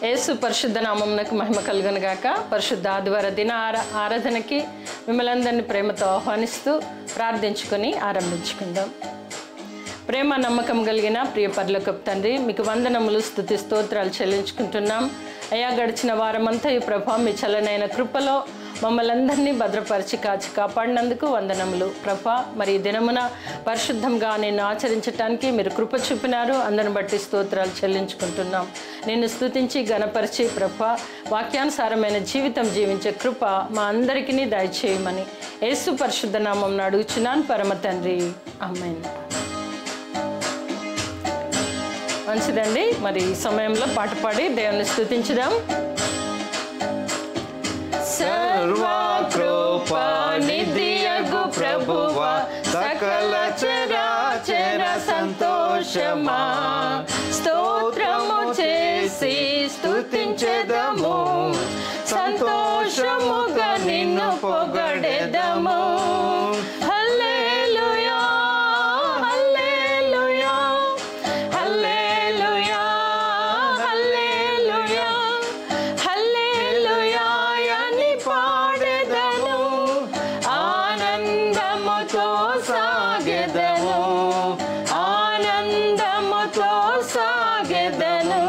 యేసు పరిశుద్ధ నామమునకు మహిమ కలుగును గాక. పరిశుద్ధ ఆదివార దిన ఆరాధనకి మిమ్మల్ని అందరినీ ప్రేమతో ఆహ్వానిస్తూ ప్రార్థించుకొని ఆరంభించుకుందాం. ప్రేమ నమ్మకం కలిగిన ప్రియ పరలోకపు తండ్రి, మీకు వందనములు స్తుతి స్తోత్రాలు చెల్లించుకుంటున్నాం. అయ్యా, గడిచిన వారమంతా ఈ ప్రభా మీ చల్లనైన కృపలో మమ్మల్ని అందరినీ భద్రపరిచి కాచి కాపాడినందుకు వందనములు ప్రభా. మరి ఈ దినమున పరిశుద్ధంగా నిన్ను ఆచరించడానికి మీరు కృప చూపినారు. అందరిని బట్టి స్తోత్రాలు చెల్లించుకుంటున్నాం. నిన్ను స్తుతించి గణపరిచి ప్రభా వాక్యానుసారమైన జీవితం జీవించే కృప మా అందరికీ దయచేయమని యేసు పరిశుద్ధ నామమున అడుగుచున్నాను పరమ తండ్రి, ఆమేన్. మంచిదండి, మరి ఈ సమయంలో పాట పాడి దేవుని స్తుతించుదాం. సర్వకృపానిధియగు ప్రభువా, సకల చరాచర సంతోషమా, స్తోత్రము చేసి స్తుతించెదము, సంతోషముగా నిన్ను పొగడెదము. హల్లెలూయా హల్లెలూయా హల్లెలూయా హల్లెలూయా హల్లెలూయా అని పాడెదను, ఆనందముతో సాగెదను, ఆనందముతో సాగెదను.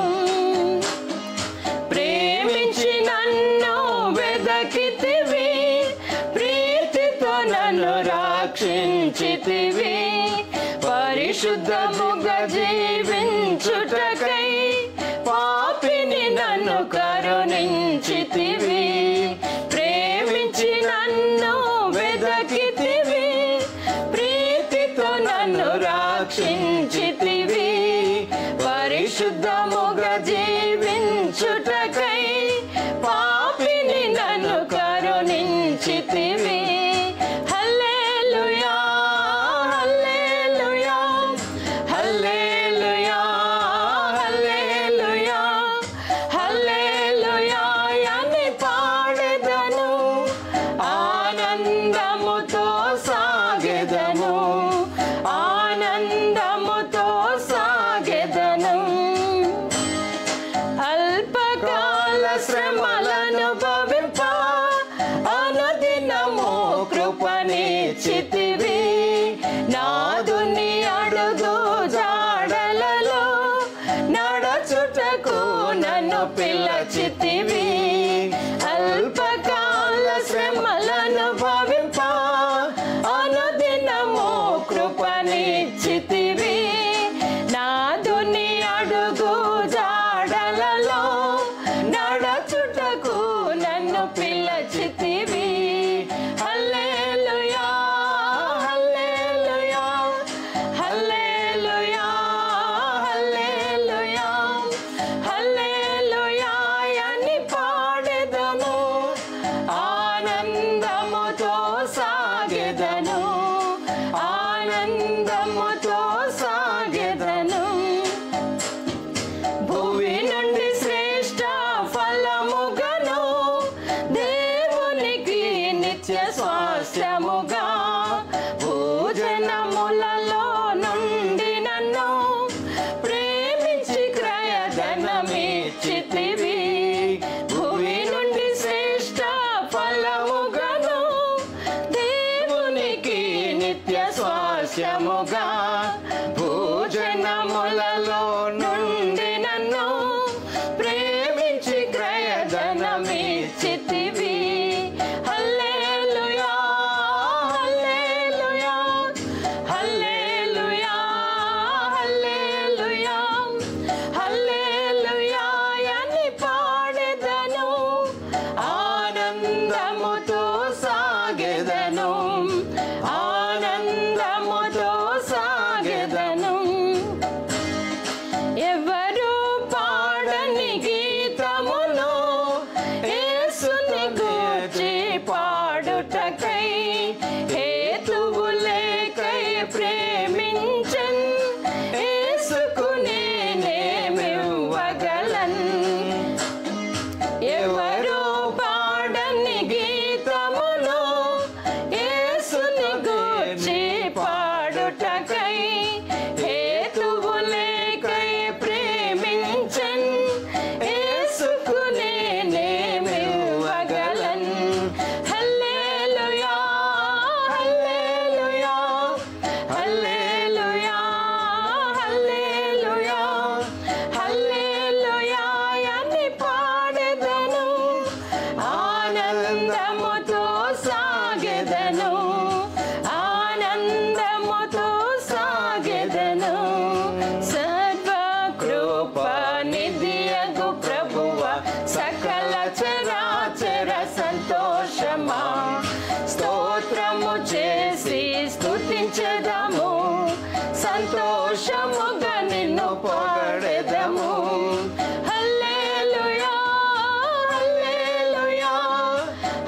ప్రేమించి నన్ను వెదకితివి, ప్రీతితో నన్ను రక్షించితివి, పరిశుద్ధముగా జీవించుటకై పాపిని నన్ను కరుణించితివి. ప్రేమించి నన్ను వెదకితివి, ప్రీతితో నన్ను రక్షించితివి, పరిశుద్ధముగా జీవించుటకై పాపిని నన్ను కరుణించితివి. హల్లెలూయా హల్లెలూయా హల్లెలూయా హల్లెలూయా హల్లెలూయా అని పాడెదను, ఆనందముతో సాగెదను, ఆనందముతో సాగెదను. అల్పకాల శ్రమలను భవింప అనుదినము కృపనిచ్చితివి, నాదుని అడుగు జాడలలో నడచుటకు నన్ను పిలచితివి. అల్పకాల శ్రమలను భవింప అనుదినము కృపనిచ్చితివి, నాదుని అడుగు జాడలలో నడచుటకు నన్ను పిలచితివి. హల్లెలూయా హల్లెలూయా హల్లెలూయా హల్లెలూయా హల్లెలూయా అని పాడెదను, గొప్ప నిధియగు ప్రభువ సకల చరాచర సంతోషమా స్తోత్రము చేసి స్తుతించెదము సంతోషముగా నిన్ను పాడెదము హల్లెలూయా హల్లెలూయా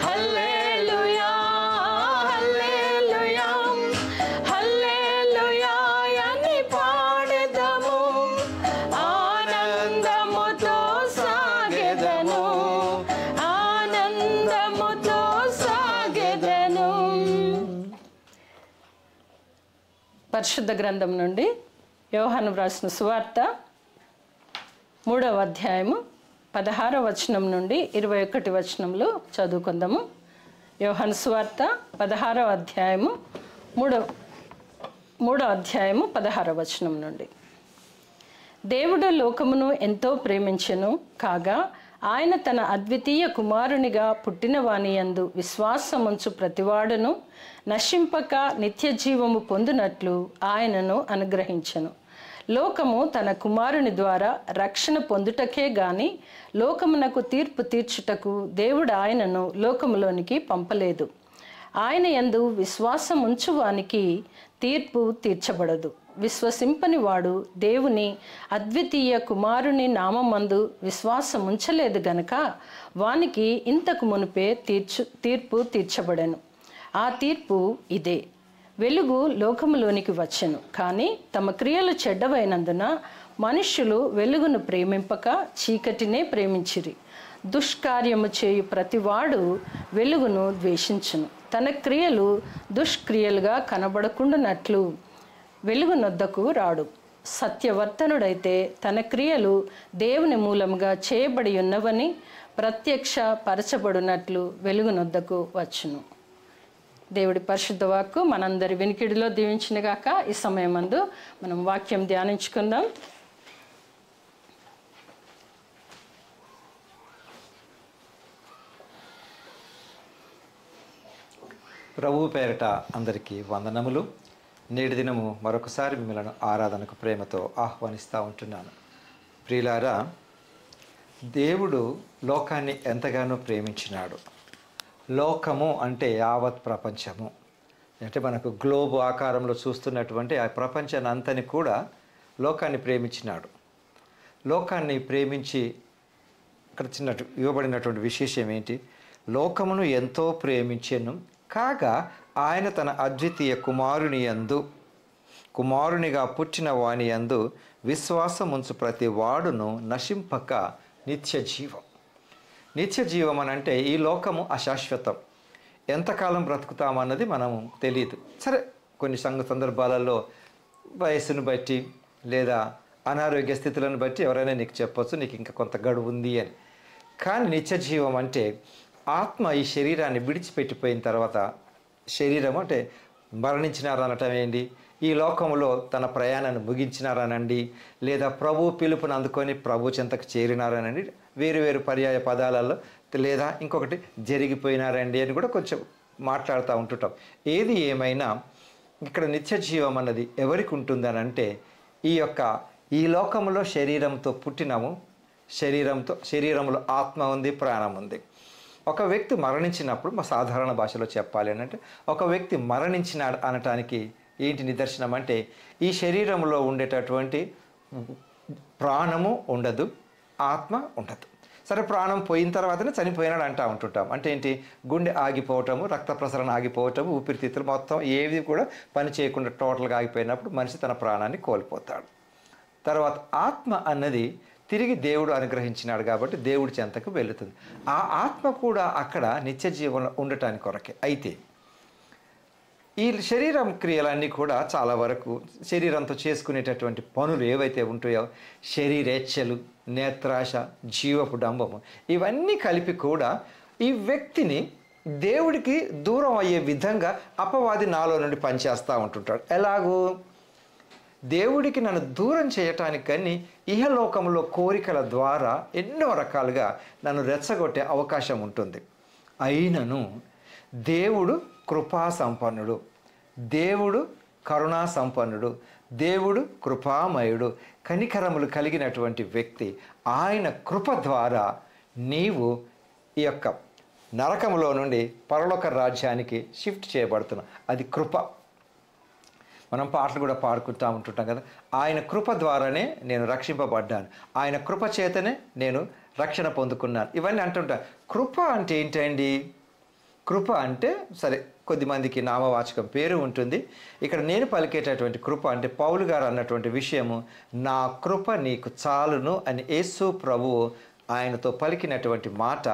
హల్లెలూయా హల్లెలూయా హల్లెలూయా అని పాడెదము ఆనందముతో సాగెదము ఆనందముతో సాగెదను. పరిశుద్ధ గ్రంథం నుండి యోహాను వ్రాసిన సువార్త 3వ అధ్యాయము 16వ వచనం నుండి 21 వచనంలో చదువుకుందాము. యోహాను సువార్త 16వ అధ్యాయము 16వ వచనం నుండి. దేవుడు లోకమును ఎంతో ప్రేమించెను కాగా ఆయన తన అద్వితీయ కుమారునిగా పుట్టిన వాని యందు విశ్వాసముంచు ప్రతివాడును నశింపక నిత్య జీవము పొందునట్లు ఆయనను అనుగ్రహించెను. లోకము తన కుమారుని ద్వారా రక్షణ పొందుటకే గాని లోకమునకు తీర్పు తీర్చుటకు దేవుడు ఆయనను లోకములోనికి పంపలేదు. ఆయన యందు విశ్వాసం ఉంచువానికి తీర్పు తీర్చబడదు. విశ్వసింపని వాడు దేవుని అద్వితీయ కుమారుని నామమందు విశ్వాసం ఉంచలేదు గనక వానికి ఇంతకు మునుపే తీర్పు తీర్చబడెను. ఆ తీర్పు ఇదే: వెలుగు లోకములోనికి వచ్చెను, కానీ తమ క్రియలు చెడ్డవైనందున మనుష్యులు వెలుగును ప్రేమింపక చీకటినే ప్రేమించిరి. దుష్కార్యము చేయు ప్రతివాడు వెలుగును ద్వేషించును, తన క్రియలు దుష్క్రియలుగా కనబడకుండానట్లు వెలుగునొద్దకు రాడు. సత్యవర్తనుడైతే తన క్రియలు దేవుని మూలముగా చేయబడి ఉన్నవని ప్రత్యక్ష పరచబడినట్లు వెలుగునొద్దకు వచ్చును. దేవుడి పరిశుద్ధ వాక్కు మనందరి వినికిడిలో దీవించినగాక. ఈ సమయమందు మనం వాక్యం ధ్యానించుకుందాం. ప్రభువు పేరట అందరికీ వందనములు. నేటి దినము మరొకసారి మిమ్మల్ని ఆరాధనకు ప్రేమతో ఆహ్వానిస్తూ ఉంటున్నాను. ప్రియులారా, దేవుడు లోకాన్ని ఎంతగానో ప్రేమించినాడు. లోకము అంటే యావత్ ప్రపంచము, అంటే మనకు గ్లోబ్ ఆకారంలో చూస్తున్నటువంటి ఆ ప్రపంచాన్ని అంతని కూడా లోకాన్ని ప్రేమించినాడు. లోకాన్ని ప్రేమించి ఇక్కడ ఇవ్వబడినటువంటి విశేషం ఏంటి? లోకమును ఎంతో ప్రేమించెను కాగా ఆయన తన అద్వితీయ కుమారుని యందు, కుమారునిగా పుట్టిన వాని యందు విశ్వాసముంచు ప్రతి వాడును నశింపక నిత్య జీవం. నిత్య జీవం అని అంటే ఈ లోకము అశాశ్వతం, ఎంతకాలం బ్రతుకుతామన్నది మనము తెలియదు. సరే, కొన్ని సందర్భాలలో వయస్సును బట్టి లేదా అనారోగ్య స్థితులను బట్టి ఎవరైనా నీకు చెప్పొచ్చు నీకు ఇంకా కొంత గడువు ఉంది అని. కానీ నిత్య జీవం అంటే ఆత్మ ఈ శరీరాన్ని విడిచిపెట్టిపోయిన తర్వాత, శరీరం అంటే మరణించినారనటం ఏంటి? ఈ లోకంలో తన ప్రయాణాన్ని ముగించినారనండి, లేదా ప్రభు పిలుపుని అందుకొని ప్రభు చెంతకు చేరినారనండి, వేరు వేరు పర్యాయ పదాలలో, లేదా ఇంకొకటి జరిగిపోయినారండి అని కూడా కొంచెం మాట్లాడుతూ ఉంటుంటాం. ఏది ఏమైనా ఇక్కడ నిత్య జీవం అన్నది ఎవరికి ఉంటుందనంటే ఈ లోకంలో శరీరంతో పుట్టినాము, శరీరంలో ఆత్మ ఉంది, ప్రాణం ఉంది. ఒక వ్యక్తి మరణించినప్పుడు, మా సాధారణ భాషలో చెప్పాలి అని అంటే, ఒక వ్యక్తి మరణించినాడు అనటానికి ఏంటి నిదర్శనం అంటే, ఈ శరీరంలో ఉండేటటువంటి ప్రాణము ఉండదు, ఆత్మ ఉండదు. సరే, ప్రాణం పోయిన తర్వాతనే చనిపోయినాడు అంటూ ఉంటుంటాం. అంటే ఏంటి? గుండె ఆగిపోవటము, రక్త ప్రసరణ ఆగిపోవటము, ఊపిరితిత్తులు మొత్తం ఏవి కూడా పని చేయకుండా టోటల్గా ఆగిపోయినప్పుడు మనిషి తన ప్రాణాన్ని కోల్పోతాడు. తర్వాత ఆత్మ అన్నది తిరిగి దేవుడు అనుగ్రహించినాడు కాబట్టి దేవుడి చెంతకు వెళుతుంది. ఆ ఆత్మ కూడా అక్కడ నిత్య జీవంలో ఉండటానికి కొరకే. అయితే ఈ శరీరం క్రియలన్నీ కూడా చాలా వరకు శరీరంతో చేసుకునేటటువంటి పనులు ఏవైతే ఉంటాయో, శరీరేచ్ఛలు, నేత్రాశ, జీవపు డంబము, ఇవన్నీ కలిపి కూడా ఈ వ్యక్తిని దేవుడికి దూరం అయ్యే విధంగా అపవాది నాలో నుండి పనిచేస్తూ ఉంటుంటాడు. ఎలాగూ దేవుడికి నన్ను దూరం చేయటానికి కానీ ఇహలోకంలో కోరికల ద్వారా ఎన్నో రకాలుగా నన్ను రెచ్చగొట్టే అవకాశం ఉంటుంది. అయినను దేవుడు కృపా సంపన్నుడు, దేవుడు కరుణా సంపన్నుడు, దేవుడు కృపామయుడు కనికరములు కలిగినటువంటి వ్యక్తి. ఆయన కృప ద్వారా నీవు ఈ యొక్క నరకములో నుండి పరలోక రాజ్యానికి షిఫ్ట్ చేయబడుతున్నావు. అది కృప. మనం పాటలు కూడా పాడుకుంటూ ఉంటుంటాం కదా, ఆయన కృప ద్వారానే నేను రక్షింపబడ్డాను, ఆయన కృప చేతనే నేను రక్షణ పొందుకున్నాను, ఇవన్నీ అంటుంటాను. కృప అంటే ఏంటండి? కృప అంటే సరే కొద్దిమందికి నామవాచకం పేరు ఉంటుంది. ఇక్కడ నేను పలికేటటువంటి కృప అంటే పౌలు గారు అన్నటువంటి విషయము, నా కృప నీకు చాలును అని యేసు ప్రభువు ఆయనతో పలికినటువంటి మాట,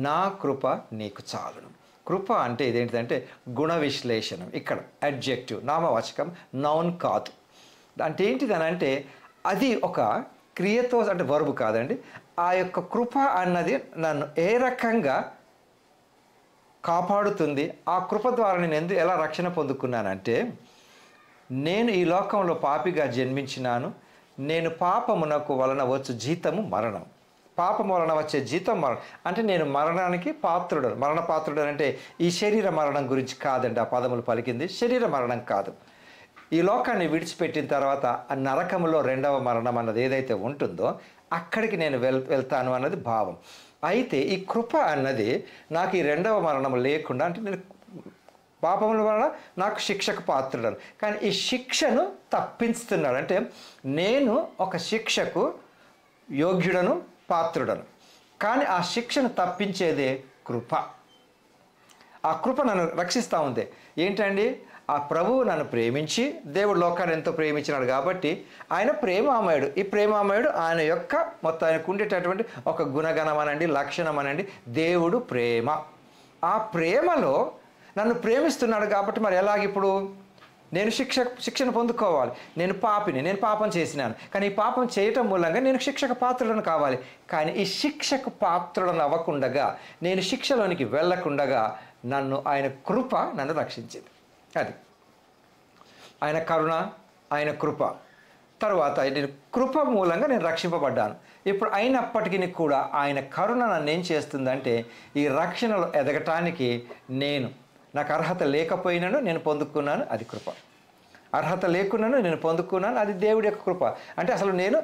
నా కృప నీకు చాలును. కృప అంటే ఇదేంటిదంటే గుణ విశ్లేషణం. ఇక్కడ అడ్జెక్టివ్, నామవాచకం, నౌన్ కాదు. అంటే ఏంటిదని అంటే అది ఒక క్రియతో, అంటే వర్బ్ కాదండి. ఆ యొక్క కృప అన్నది నన్ను ఏ రకంగా కాపాడుతుంది, ఆ కృప ద్వారా నేను ఎలా రక్షణ పొందుకున్నానంటే, నేను ఈ లోకంలో పాపిగా జన్మించినాను. నేను పాపమునకు వలన వచ్చు జీతము మరణం. పాపము వలన వచ్చే జీతం మరణం. అంటే నేను మరణానికి పాత్రుడను. మరణ పాత్రుడను అంటే ఈ శరీర మరణం గురించి కాదండి ఆ పదములు పలికింది. శరీర మరణం కాదు. ఈ లోకాన్ని విడిచిపెట్టిన తర్వాత ఆ నరకములో రెండవ మరణం అన్నది ఏదైతే ఉంటుందో అక్కడికి నేను వెళ్తాను అన్నది భావం. అయితే ఈ కృప అన్నది నాకు ఈ రెండవ మరణం లేకుండా, అంటే నేను పాపముల వలన నాకు శిక్షకు పాత్రుడను, కానీ ఈ శిక్షను తప్పిస్తున్నాడు. అంటే నేను ఒక శిక్షకు యోగ్యుడను, పాత్రుడను, కానీ ఆ శిక్షను తప్పించేదే కృప. ఆ కృప నన్ను రక్షిస్తూ ఉంది. ఏంటండి? ఆ ప్రభువు నన్ను ప్రేమించి, దేవుడు లోకాన్ని ఎంతో ప్రేమించినాడు కాబట్టి ఆయన ప్రేమామయుడు. ఈ ప్రేమామయుడు ఆయన యొక్క మొత్తం ఆయనకు ఉండేటటువంటి ఒక గుణగణం అనండి, లక్షణం అనండి, దేవుడు ప్రేమ. ఆ ప్రేమలో నన్ను ప్రేమిస్తున్నాడు కాబట్టి మరి ఎలాగిప్పుడు నేను శిక్షను పొందుకోవాలి. నేను పాపిని, నేను పాపం చేసినాను, కానీ ఈ పాపం చేయటం మూలంగా నేను శిక్షకు పాత్రులను కావాలి. కానీ ఈ శిక్షకు పాత్రులను అవ్వకుండగా, నేను శిక్షలోనికి వెళ్ళకుండగా నన్ను ఆయన కృప నన్ను రక్షించింది. అది ఆయన కరుణ, ఆయన కృప. తర్వాత నేను కృప మూలంగా నేను రక్షింపబడ్డాను. ఇప్పుడు అయినప్పటికీ కూడా ఆయన కరుణ నన్ను ఏం చేస్తుందంటే, ఈ రక్షణలో ఎదగటానికి నాకు అర్హత లేకపోయినాను, నేను పొందుకున్నాను, అది కృప. అర్హత లేకున్నాను, నేను పొందుకున్నాను, అది దేవుడి యొక్క కృప. అంటే అసలు నేను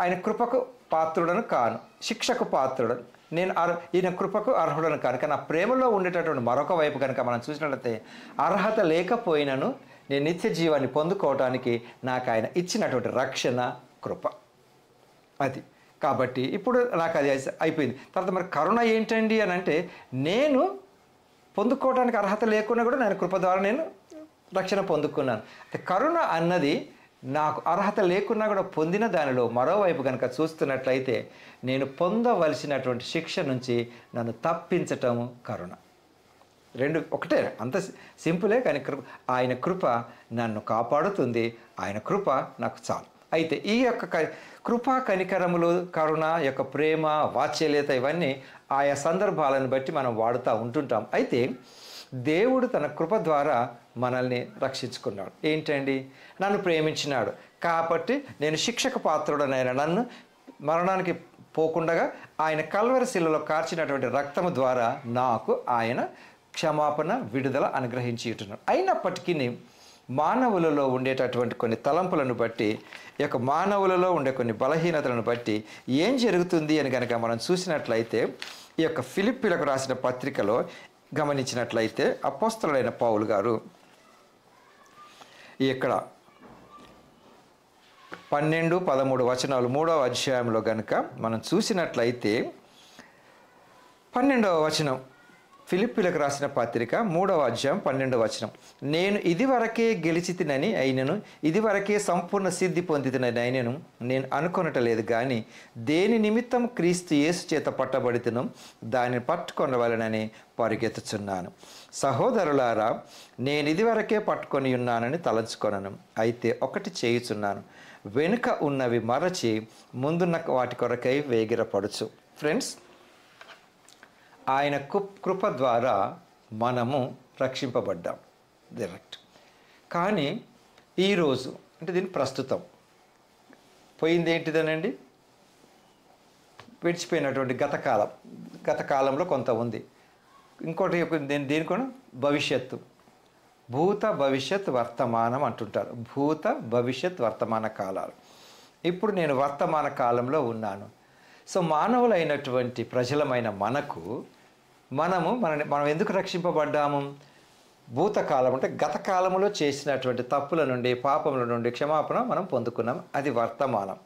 ఆయన కృపకు పాత్రుడను కాను, శిక్షకు పాత్రుడను, నేను ఈయన కృపకు అర్హుడను కాను. కానీ ఆ ప్రేమలో ఉండేటటువంటి మరొక వైపు కనుక మనం చూసినట్లయితే, అర్హత లేకపోయినను నేను నిత్య జీవాన్ని పొందుకోవటానికి నాకు ఆయన ఇచ్చినటువంటి రక్షణ కృప. అది కాబట్టి ఇప్పుడు నాకు అది అయిపోయింది. తర్వాత మరి కరుణ ఏంటండి అని అంటే, నేను పొందుకోవడానికి అర్హత లేకున్నా కూడా నేను కృప ద్వారా నేను రక్షణ పొందుకున్నాను. కరుణ అన్నది నాకు అర్హత లేకున్నా కూడా పొందిన దానిలో మరోవైపు కనుక చూస్తున్నట్లయితే, నేను పొందవలసినటువంటి శిక్ష నుంచి నన్ను తప్పించటము కరుణ. రెండు ఒకటే, అంత సింపులే. కానీ ఆయన కృప నన్ను కాపాడుతుంది, ఆయన కృప నాకు చాలు. అయితే ఈ యొక్క కృపా కనికరములు, కరుణ యొక్క ప్రేమ, వాత్సల్యత, ఇవన్నీ ఆయా సందర్భాలను బట్టి మనం వాడుతూ ఉంటుంటాం. అయితే దేవుడు తన కృప ద్వారా మనల్ని రక్షించుకున్నాడు. ఏంటండి? నన్ను ప్రేమించినాడు కాబట్టి నేను శిక్షకు పాత్రుడనైన నన్ను మరణానికి పోకుండగా ఆయన కల్వరి శిలలో కార్చినటువంటి రక్తము ద్వారా నాకు ఆయన క్షమాపణ, విడుదల అనుగ్రహించి ఉంటున్నాడు. అయినప్పటికీ మానవులలో ఉండేటటువంటి కొన్ని తలంపులను బట్టి, ఈ యొక్క మానవులలో ఉండే కొన్ని బలహీనతలను బట్టి ఏం జరుగుతుంది అని కనుక మనం చూసినట్లయితే, ఈ యొక్క ఫిలిప్పీలకు రాసిన పత్రికలో గమనించినట్లయితే అపోస్తలుడైన పౌలు గారు ఇక్కడ 12-13 వచనాలు 3వ అధ్యాయంలో కనుక మనం చూసినట్లయితే, 12వ వచనం, ఫిలిప్పీలకు రాసిన పత్రిక 3వ అధ్యాయం 12వ వచనం, నేను ఇదివరకే గెలిచితినని అయినను, ఇదివరకే సంపూర్ణ సిద్ధి పొందితినని అయినను నేను అనుకొనటలేదు, కానీ దేని నిమిత్తం క్రీస్తు యేసు చేత పట్టబడితేనో దానిని పట్టుకొనవలనని పరిగెత్తుచున్నాను. సహోదరులారా, నేను ఇదివరకే పట్టుకొని ఉన్నానని తలంచుకొనను. అయితే ఒకటి చేయుచున్నాను, వెనుక ఉన్నవి మరచి ముందున్న వాటి కొరకై వేగిరపడుచు. ఫ్రెండ్స్, ఆయన కృప ద్వారా మనము రక్షింపబడ్డాం డైరెక్ట్. కానీ ఈరోజు అంటే దీని ప్రస్తుతం పోయింది ఏంటిదనండి? విడిచిపోయినటువంటి గత కాలంలో కొంత ఉంది. ఇంకోటి దీని కూడా భవిష్యత్తు, భూత భవిష్యత్ వర్తమానం అంటుంటారు. భూత భవిష్యత్ వర్తమాన కాలాలు. ఇప్పుడు నేను వర్తమాన కాలంలో ఉన్నాను. సో మానవులైనటువంటి ప్రజలమైన మనకు మనం ఎందుకు రక్షింపబడ్డాము? భూతకాలం అంటే గత కాలంలో చేసినటువంటి తప్పుల నుండి, పాపముల నుండి క్షమాపణ మనం పొందుకున్నాం. అది వర్తమానం.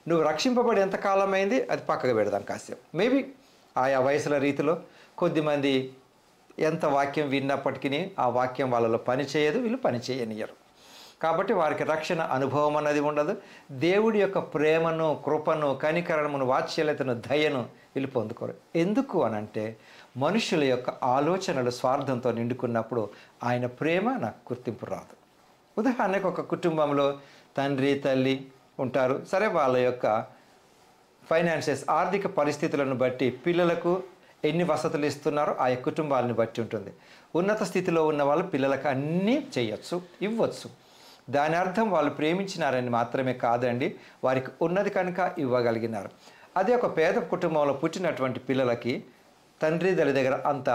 నువ్వు రక్షింపబడి ఎంత కాలం అయింది అది పక్కకు పెడదాం కాసేపు. మేబీ ఆయా వయసుల రీతిలో కొద్దిమంది ఎంత వాక్యం విన్నప్పటికీ ఆ వాక్యం వాళ్ళలో పని చేయదు, వీళ్ళు పని చేయనియరు. కాబట్టి వారికి రక్షణ అనుభవం అన్నది ఉండదు. దేవుడి యొక్క ప్రేమను, కృపను, కనికరణమును, వాత్సల్యతను, దయను వీళ్ళు పొందుకోరు. ఎందుకు అనంటే మనుషుల యొక్క ఆలోచనలు స్వార్థంతో నిండుకున్నప్పుడు ఆయన ప్రేమ నాకు గుర్తింపు రాదు. ఉదాహరణకు ఒక కుటుంబంలో తండ్రి తల్లి ఉంటారు. సరే, వాళ్ళ యొక్క ఫైనాన్షియస్ ఆర్థిక పరిస్థితులను బట్టి పిల్లలకు ఎన్ని వసతులు ఇస్తున్నారో ఆ కుటుంబాలను బట్టి ఉంటుంది. ఉన్నత స్థితిలో ఉన్న వాళ్ళు పిల్లలకు అన్నీ చేయొచ్చు, ఇవ్వచ్చు. దాని అర్థం వాళ్ళు ప్రేమించినారని మాత్రమే కాదండి, వారికి ఉన్నది కనుక ఇవ్వగలిగినారు. అదే ఒక పేద కుటుంబంలో పుట్టినటువంటి పిల్లలకి తండ్రి తల్లి దగ్గర అంత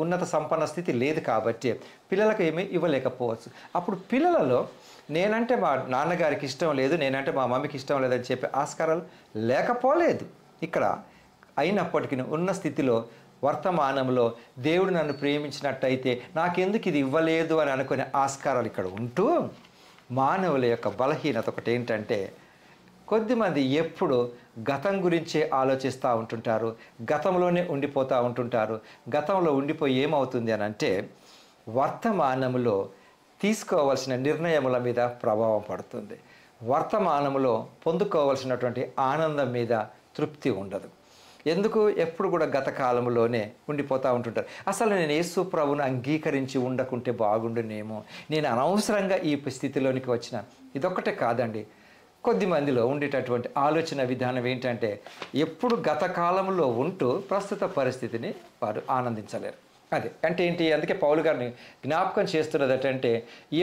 ఉన్నత సంపన్న స్థితి లేదు కాబట్టి పిల్లలకు ఏమీ ఇవ్వలేకపోవచ్చు. అప్పుడు పిల్లలలో నేనంటే మా నాన్నగారికి ఇష్టం లేదు, నేనంటే మా మమ్మీకి ఇష్టం లేదని చెప్పే ఆస్కారాలు లేకపోలేదు ఇక్కడ. అయినప్పటికీ ఉన్న స్థితిలో వర్తమానంలో దేవుడు నన్ను ప్రేమించినట్టయితే నాకెందుకు ఇది ఇవ్వలేదు అని అనుకునే ఆస్కారాలు ఇక్కడ ఉంటూ, మానవుల యొక్క బలహీనత ఒకటి ఏంటంటే కొద్దిమంది ఎప్పుడు గతం గురించే ఆలోచిస్తూ ఉంటుంటారు, గతంలోనే ఉండిపోతూ ఉంటుంటారు. గతంలో ఉండిపోయి ఏమవుతుంది అని అంటే వర్తమానంలో తీసుకోవాల్సిన నిర్ణయముల మీద ప్రభావం పడుతుంది. వర్తమానంలో పొందుకోవాల్సినటువంటి ఆనందం మీద తృప్తి ఉండదు. ఎందుకు? ఎప్పుడు కూడా గత కాలంలోనే ఉండిపోతూ ఉంటుంటారు. అసలు నేను యేసు ప్రభువును అంగీకరించి ఉండకుంటే బాగుండునేమో, నేను అనవసరంగా ఈ స్థితిలోనికి వచ్చినాను. ఇదొక్కటే కాదండి, కొద్దిమందిలో ఉండేటటువంటి ఆలోచన విధానం ఏంటంటే ఎప్పుడు గత కాలంలో ఉంటూ ప్రస్తుత పరిస్థితిని వారు ఆనందించలేరు. అదే అంటే ఏంటి? అందుకే పౌలు గారిని జ్ఞాపకం చేస్తున్నది ఏంటంటే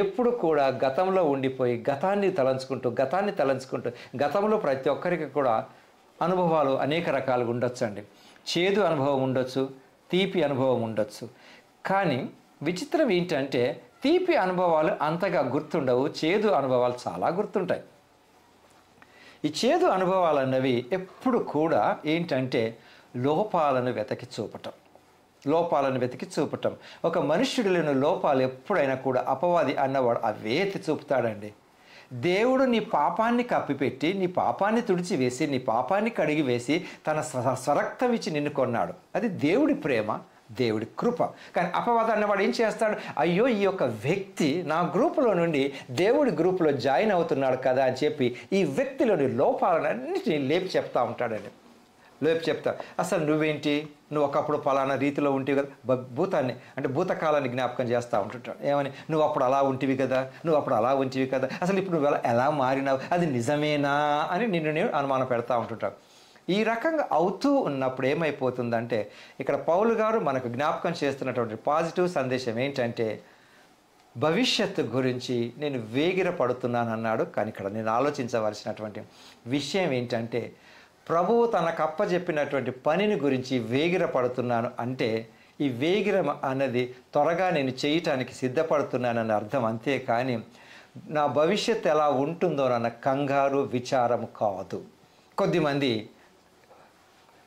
ఎప్పుడు కూడా గతంలో ఉండిపోయి గతాన్ని తలంచుకుంటూ గతంలో ప్రతి ఒక్కరికి కూడా అనుభవాలు అనేక రకాలుగా ఉండొచ్చు అండి. చేదు అనుభవం ఉండొచ్చు, తీపి అనుభవం ఉండొచ్చు. కానీ విచిత్రం ఏంటంటే తీపి అనుభవాలు అంతగా గుర్తుండవు, చేదు అనుభవాలు చాలా గుర్తుంటాయి. ఈ చేదు అనుభవాలు అన్నవి ఎప్పుడు కూడా ఏంటంటే లోపాలను వెతికి చూపటం. ఒక మనుష్యుడిలోని లోపాలు ఎప్పుడైనా కూడా అపవాది అన్నవాడు అవే ఎత్తి చూపుతాడండి. దేవుడు నీ పాపాన్ని కప్పిపెట్టి, నీ పాపాన్ని తుడిచివేసి, నీ పాపాన్ని కడిగివేసి తన స్వరక్తం ఇచ్చి నిన్ను కొన్నాడు. అది దేవుడి ప్రేమ, దేవుడి కృప. కానీ అపవాదం అన్నవాడు ఏం చేస్తాడు? అయ్యో, ఈ యొక్క వ్యక్తి నా గ్రూపులో నుండి దేవుడి గ్రూపులో జాయిన్ అవుతున్నాడు కదా అని చెప్పి ఈ వ్యక్తిలోని లోపాలన్నింటినీ లేపి చెప్తా ఉంటాడండి. అసలు నువ్వేంటి, నువ్వు ఒకప్పుడు పలానా రీతిలో ఉంటివి కదా, భూతకాలాన్ని జ్ఞాపకం చేస్తూ ఉంటుంటాడు. ఏమని? నువ్వు అప్పుడు అలా ఉంటివి కదా, అసలు ఇప్పుడు నువ్వు ఎలా మారినావు, అది నిజమేనా అని నేను అనుమానం పెడతా ఉంటుంటాడు. ఈ రకంగా అవుతూ ఉన్నప్పుడు ఏమైపోతుందంటే ఇక్కడ పౌలు గారు మనకు జ్ఞాపకం చేస్తున్నటువంటి పాజిటివ్ సందేశం ఏంటంటే భవిష్యత్తు గురించి నేను వేగిర పడుతున్నాను అన్నాడు. కానీ ఇక్కడ నేను ఆలోచించవలసినటువంటి విషయం ఏంటంటే ప్రభువు తనకు అప్పచెప్పినటువంటి పనిని గురించి వేగిర పడుతున్నాను అంటే ఈ వేగిరం అన్నది త్వరగా నేను చేయటానికి సిద్ధపడుతున్నానని అర్థం. అంతే కానీ నా భవిష్యత్తు ఎలా ఉంటుందోనన్న కంగారు, విచారము కాదు. కొద్దిమంది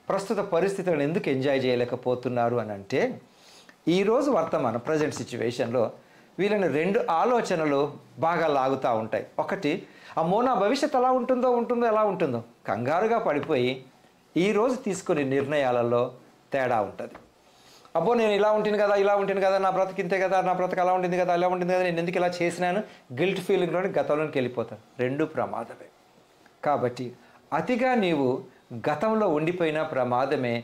ప్రస్తుత పరిస్థితులను ఎందుకు ఎంజాయ్ చేయలేకపోతున్నారు అని అంటే ఈరోజు వర్తమానం ప్రజెంట్ సిచ్యువేషన్లో వీళ్ళని రెండు ఆలోచనలు బాగా లాగుతూ ఉంటాయి. ఒకటి, అమ్మో నా భవిష్యత్తు ఎలా ఉంటుందో కంగారుగా పడిపోయి ఈరోజు తీసుకునే నిర్ణయాలలో తేడా ఉంటుంది. అబ్బో నేను ఇలా ఉంటుంది కదా, నా బ్రతుకు ఇంతే కదా, నా బ్రతుకు అలా ఉంటుంది కదా, నేను ఎందుకు ఇలా చేసినాను, గిల్ట్ ఫీలింగ్లోని గతంలోకి వెళ్ళిపోతాను. రెండు ప్రమాదమే. కాబట్టి అతిగా నీవు గతంలో ఉండిపోయిన ప్రమాదమే,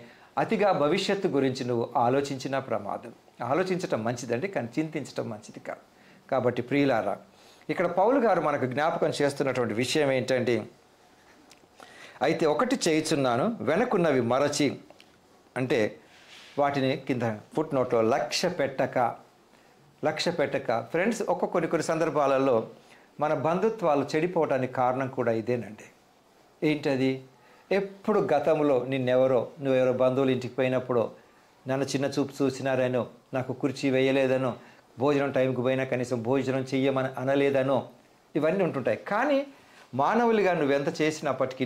అతిగా భవిష్యత్తు గురించి నువ్వు ఆలోచించిన ప్రమాదం. ఆలోచించటం మంచిదండి, కానీ చింతించటం మంచిది కాదు. కాబట్టి ప్రియులారా, ఇక్కడ పౌలు గారు మనకు జ్ఞాపకం చేస్తున్నటువంటి విషయం ఏంటంటే అయితే ఒకటి చేయుచున్నాను, వెనకున్నవి మరచి, అంటే వాటిని కింద ఫుట్ నోట్లో లక్ష్య పెట్టక ఫ్రెండ్స్, కొన్ని సందర్భాలలో మన బంధుత్వాలు చెడిపోవడానికి కారణం కూడా ఇదేనండి. ఏంటది? ఎప్పుడు గతంలో నువ్వెవరో బంధువులు ఇంటికి పోయినప్పుడు నన్ను చిన్న చూపు చూసినారనో, నాకు కుర్చీ వేయలేదనో, భోజనం టైంకి పోయినా కనీసం భోజనం చెయ్యమని అనలేదనో, ఇవన్నీ ఉంటుంటాయి. కానీ మానవులుగా నువ్వెంత చేసినప్పటికీ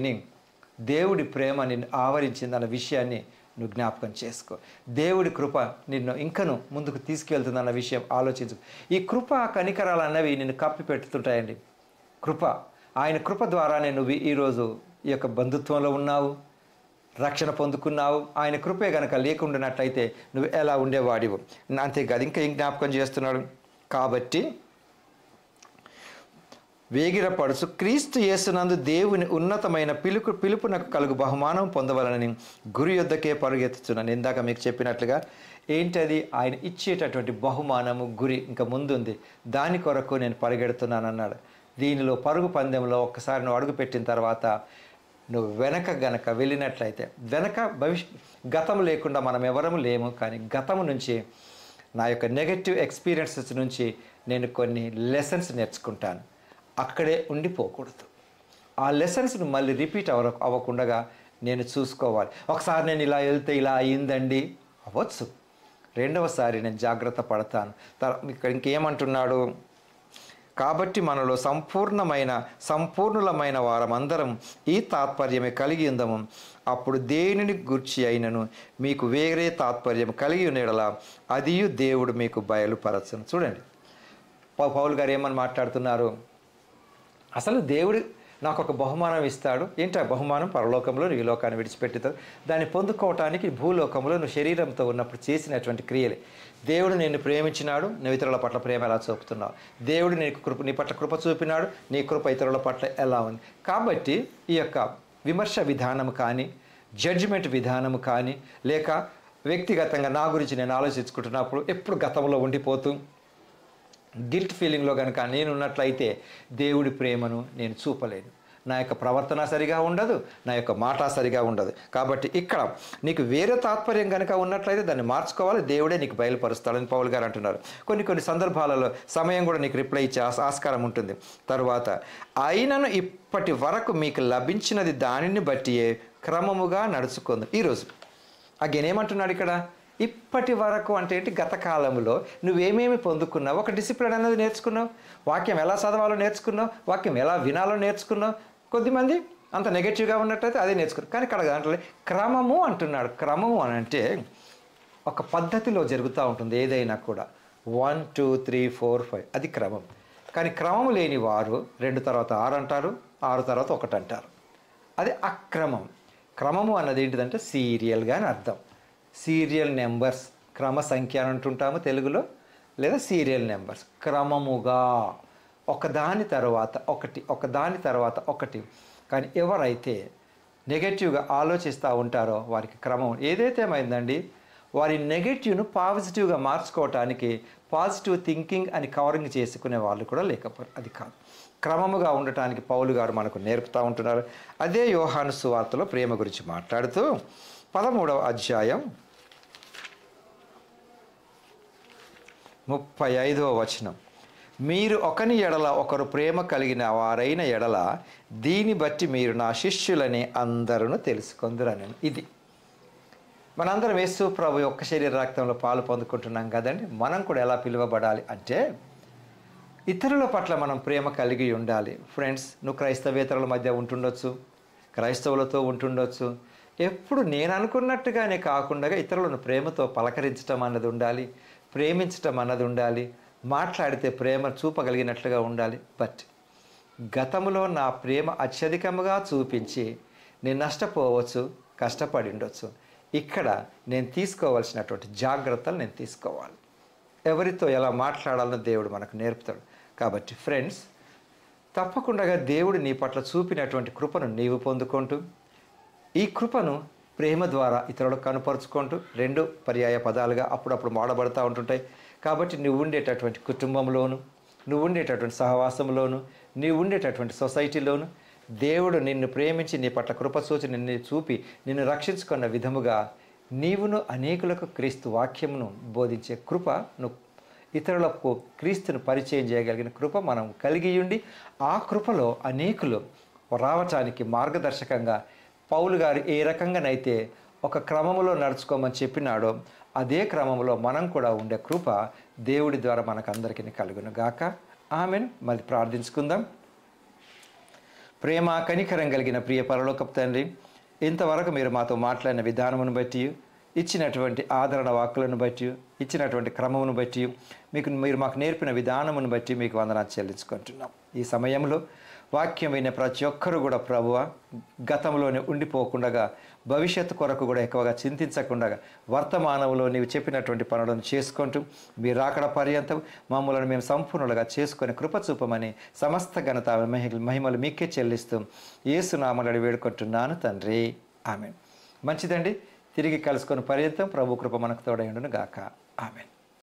దేవుడి ప్రేమ నిన్ను ఆవరించిందన్న విషయాన్ని నువ్వు జ్ఞాపకం చేసుకో. దేవుడి కృప నిన్ను ఇంకను ముందుకు తీసుకెళ్తుందన్న విషయం ఆలోచించు. ఈ కృప కనికరాలు అన్నవి నిన్ను కప్పి పెట్టుతుంటాయండి. కృప, ఆయన కృప ద్వారానే నువ్వు ఈరోజు ఈ యొక్క బంధుత్వంలో ఉన్నావు, రక్షణ పొందుకున్నావు. ఆయన కృపే కనుక లేకుండానట్లయితే నువ్వు ఎలా ఉండేవాడివు. అంతేకాదు, ఇంకా ఏం జ్ఞాపకం చేస్తున్నాడు, కాబట్టి వేగిరపడుచు క్రీస్తు యేసునందు దేవుని ఉన్నతమైన పిలుపునకు కలుగు బహుమానం పొందవలనని గురి యొద్దకే పరుగెత్తుచున్నాను. ఇందాక మీకు చెప్పినట్లుగా ఏంటది, ఆయన ఇచ్చేటటువంటి బహుమానము గురి ఇంకా ముందుంది, దాని కొరకు నేను పరిగెడుతున్నాను అన్నాడు. దీనిలో పరుగు పందెంలో ఒక్కసారి నువ్వు అడుగు పెట్టిన తర్వాత నువ్వు వెనక గనక వెళ్ళినట్లయితే, గతం లేకుండా మనం ఎవరము లేము, కానీ గతము నుంచి నా యొక్క నెగటివ్ ఎక్స్పీరియన్సెస్ నుంచి నేను కొన్ని లెసన్స్ నేర్చుకుంటాను. అక్కడే ఉండిపోకూడదు. ఆ లెసన్స్ను మళ్ళీ రిపీట్ అవ్వకుండా నేను చూసుకోవాలి. ఒకసారి నేను ఇలా వెళ్తే ఇలా అయ్యిందండి, అవ్వచ్చు. రెండవసారి నేను జాగ్రత్త పడతాను. ఇక్కడ ఇంకేమంటున్నాడు, కాబట్టి మనలో సంపూర్ణులమైన వారమందరం ఈ తాత్పర్యమే కలిగి ఉందము. అప్పుడు దేనిని గూర్చి అయినను మీకు వేరే తాత్పర్యం కలిగి ఉండేలా అదియు దేవుడు మీకు బయలుపరచును. చూడండి, పౌలు గారు ఏమని మాట్లాడుతున్నారు, అసలు దేవుడు నాకు ఒక బహుమానం ఇస్తాడు. ఏంటి ఆ బహుమానం? పరలోకంలో నువ్వు ఈ లోకాన్ని విడిచిపెట్టుతావు. దాన్ని పొందుకోవటానికి భూలోకంలో నువ్వు శరీరంతో ఉన్నప్పుడు చేసినటువంటి క్రియలే. దేవుడు నిన్ను ప్రేమించినాడు, నువ్వు ఇతరుల పట్ల ప్రేమ ఎలా చూపుతున్నావు. దేవుడు నీ పట్ల కృప చూపినాడు, నీ కృప ఇతరుల పట్ల ఎలా ఉంది. కాబట్టి ఈ యొక్క విమర్శ విధానం కానీ, జడ్జిమెంట్ విధానము కానీ, లేక వ్యక్తిగతంగా నా గురించి నేను ఆలోచించుకుంటున్నప్పుడు ఎప్పుడు గతంలో ఉండిపోతూ గిల్ట్ ఫీలింగ్లో కనుక నేను ఉన్నట్లయితే దేవుడి ప్రేమను నేను చూపలేను. నా యొక్క ప్రవర్తన సరిగా ఉండదు, నా యొక్క మాట సరిగా ఉండదు. కాబట్టి ఇక్కడ నీకు వేరే తాత్పర్యం కనుక ఉన్నట్లయితే దాన్ని మార్చుకోవాలి, దేవుడే నీకు బయలుపరుస్తాడని పౌలు గారు అంటున్నారు. కొన్ని సందర్భాలలో సమయం కూడా నీకు రిప్లై ఇచ్చే ఆస్కారం ఉంటుంది. తరువాత అయినను ఇప్పటి వరకు మీకు లభించినది దానిని బట్టియే క్రమముగా నడుచుకుంది. ఈరోజు అగైన్ ఏమంటున్నాడు ఇక్కడ, ఇప్పటి వరకు అంటే ఏంటి, గత కాలంలో నువ్వేమేమి పొందుకున్నావు, ఒక డిసిప్లిన్ అనేది నేర్చుకున్నావు, వాక్యం ఎలా చదవాలో నేర్చుకున్నావు, వాక్యం ఎలా వినాలో నేర్చుకున్నావు. కొద్దిమంది అంత నెగటివ్గా ఉన్నట్టయితే అదే నేర్చుకున్నారు. కానీ ఇక్కడ దాంట్లో క్రమము అంటున్నాడు. క్రమము అని అంటే ఒక పద్ధతిలో జరుగుతూ ఉంటుంది ఏదైనా కూడా. 1 2 3 4 5 అది క్రమం. కానీ క్రమము లేని వారు 2 తర్వాత 6 అంటారు, 6 తర్వాత 1 అంటారు. అది అక్రమం. క్రమము అన్నది ఏంటిదంటే సీరియల్గా అని అర్థం. సీరియల్ నెంబర్స్, క్రమ సంఖ్య అని అంటుంటాము తెలుగులో, లేదా సీరియల్ నెంబర్స్. క్రమముగా ఒకదాని తర్వాత ఒకటి. కానీ ఎవరైతే నెగటివ్గా ఆలోచిస్తూ ఉంటారో వారికి క్రమం ఏదైతే ఏమైందండి, వారి నెగటివ్ను పాజిటివ్గా మార్చుకోవటానికి పాజిటివ్ థింకింగ్ అని కవరింగ్ చేసుకునే వాళ్ళు కూడా లేకపోరు. అది కాదు, క్రమముగా ఉండటానికి పౌలు గారు మనకు నేర్పుతూ ఉంటున్నారు. అదే యోహాను సువార్తలో ప్రేమ గురించి మాట్లాడుతూ 13వ అధ్యాయం 35వ వచనం, మీరు ఒకని ఎడల ఒకరు ప్రేమ కలిగిన వారైన ఎడల దీన్ని బట్టి మీరు నా శిష్యులని అందరూ తెలుసుకొందురని. ఇది మనందరం యేసు ప్రభు ఒక్క శరీర రక్తంలో పాలు పొందుకుంటున్నాం కదండి. మనం కూడా ఎలా పిలువబడాలి అంటే ఇతరుల పట్ల మనం ప్రేమ కలిగి ఉండాలి. ఫ్రెండ్స్, నువ్వు క్రైస్తవేతరుల మధ్య ఉంటుండొచ్చు, క్రైస్తవులతో ఉంటుండొచ్చు. ఎప్పుడు నేను అనుకున్నట్టుగానే కాకుండా ఇతరులను ప్రేమతో పలకరించడం అన్నది ఉండాలి, ప్రేమించటం అన్నది ఉండాలి, మాట్లాడితే ప్రేమ చూపగలిగినట్లుగా ఉండాలి. బట్ గతంలో నా ప్రేమ అత్యధికంగా చూపించి నేను నష్టపోవచ్చు, కష్టపడి ఉండొచ్చు. ఇక్కడ నేను తీసుకోవాల్సినటువంటి జాగ్రత్తలు నేను తీసుకోవాలి. ఎవరితో ఎలా మాట్లాడాలో దేవుడు మనకు నేర్పుతాడు. కాబట్టి ఫ్రెండ్స్, తప్పకుండా దేవుడు నీ పట్ల చూపినటువంటి కృపను నీవు పొందుకుంటూ, ఈ కృపను ప్రేమ ద్వారా ఇతరులకు కనుపరుచుకుంటూ, 2 పర్యాయ పదాలుగా అప్పుడప్పుడు వాడబడుతూ ఉంటుంటాయి. కాబట్టి నువ్వు ఉండేటటువంటి కుటుంబంలోను, నువ్వు ఉండేటటువంటి సహవాసంలోను, నీవు ఉండేటటువంటి సొసైటీలోను దేవుడు నిన్ను ప్రేమించి నీ పట్ల కృప చూచి నిన్ను చూపి నిన్ను రక్షించుకున్న విధముగా నీవును అనేకులకు క్రీస్తు వాక్యమును బోధించే కృప, నువ్వు ఇతరులకు క్రీస్తును పరిచయం చేయగలిగిన కృప మనం కలిగి ఉండి, ఆ కృపలో అనేకులు రావటానికి మార్గదర్శకంగా పౌలు గారు ఏ రకంగానైతే ఒక క్రమములో నడుచుకోమని చెప్పినాడో అదే క్రమంలో మనం కూడా ఉండే కృప దేవుడి ద్వారా మనకు అందరికీ కలుగును గాక. ఆమెన్. మళ్ళీ ప్రార్థించుకుందాం. ప్రేమ కనికరం కలిగిన ప్రియ పరలోకపు తండ్రి, ఇంతవరకు మీరు మాతో మాట్లాడిన విధానమును బట్టి, ఇచ్చినటువంటి ఆదరణ వాక్కులను బట్టి, ఇచ్చినటువంటి క్రమమును బట్టి, మీరు మాకు నేర్పిన విధానమును బట్టి మీకు వందనాలు చెల్లించుకుంటున్నాం. ఈ సమయంలో వాక్యం వినే ప్రతి ఒక్కరూ కూడా ప్రభువ గతంలోనే ఉండిపోకుండా, భవిష్యత్తు కొరకు కూడా ఎక్కువగా చింతించకుండా, వర్తమానంలో నీవు చెప్పినటువంటి పనులను చేసుకుంటూ మీరు రాకడ పర్యంతం మమ్మల్ని మేము సంపూర్ణంగా చేసుకొని కృప చూపమని సమస్త ఘనత మహిమలు మీకే చెల్లిస్తూ యేసునామములో వేడుకుంటున్నాను తండ్రి. ఆమేన్. మంచిదండి. తిరిగి కలుసుకొని పర్యంతం ప్రభు కృప మనకు తోడై ఉండును గాక. ఆమేన్.